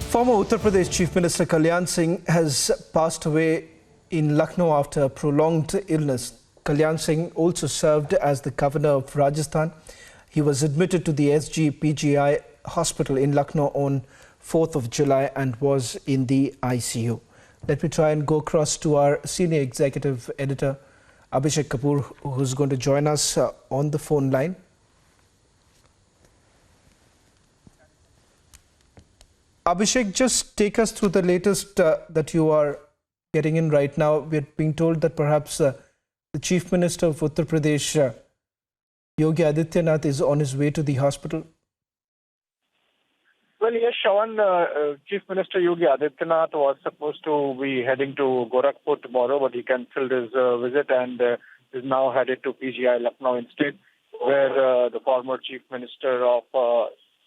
Former Uttar Pradesh Chief Minister Kalyan Singh has passed away in Lucknow after a prolonged illness. Kalyan Singh also served as the governor of Rajasthan. He was admitted to the SGPGI hospital in Lucknow on 4th of July and was in the ICU. Let me try and go across to our senior executive editor, Abhishek Kapoor, who's going to join us on the phone line. Abhishek, just take us through the latest that you are getting in right now. We're being told that perhaps the Chief Minister of Uttar Pradesh, Yogi Adityanath, is on his way to the hospital. Well, yes, Shawan, Chief Minister Yogi Adityanath was supposed to be heading to Gorakhpur tomorrow, but he cancelled his visit and is now headed to PGI Lucknow instead, where the former Chief Minister of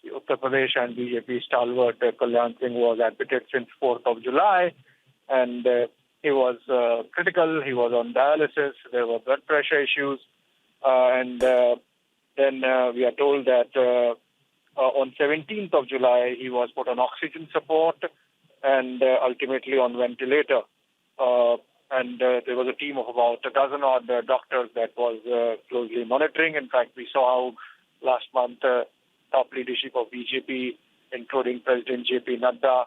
Uttar Pradesh and BJP stalwart Kalyan Singh was admitted since 4th of July. And he was critical, he was on dialysis, there were blood pressure issues. And then we are told that on 17th of July, he was put on oxygen support and ultimately on ventilator. And there was a team of about a dozen odd doctors that was closely monitoring. In fact, we saw how last month top leadership of BJP, including President J.P. Nadda,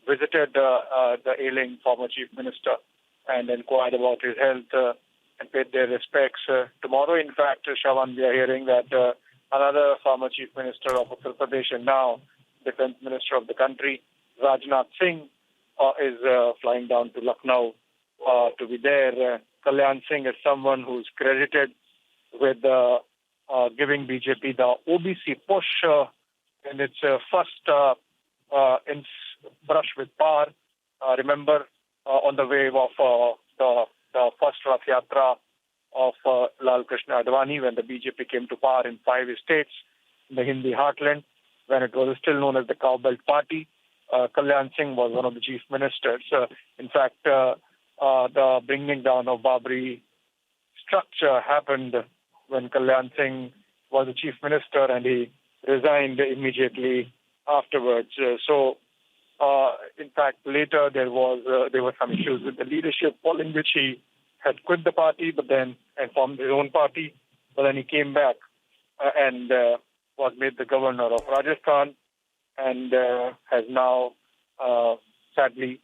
visited the ailing former chief minister and inquired about his health and paid their respects. Tomorrow, in fact, Shawan, we are hearing that another former chief minister of Uttar Pradesh and now defense minister of the country, Rajnath Singh, is flying down to Lucknow to be there. Kalyan Singh is someone who's credited with giving BJP the OBC push in its first brush with power. Remember, on the wave of the first Rath Yatra of Lal Krishna Advani, when the BJP came to power in 5 states in the Hindi heartland, when it was still known as the Cowbelt Party, Kalyan Singh was one of the chief ministers. In fact, the bringing down of Babri structure happened when Kalyan Singh was the chief minister and he resigned immediately afterwards. In fact, later there were some issues with the leadership, following which he had quit the party, but then and formed his own party. But then he came back and was made the governor of Rajasthan, and has now sadly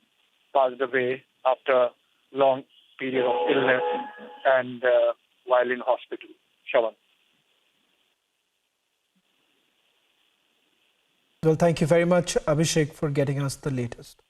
passed away after a long period of illness and while in hospital. Shawan. Well, thank you very much, Abhishek, for getting us the latest.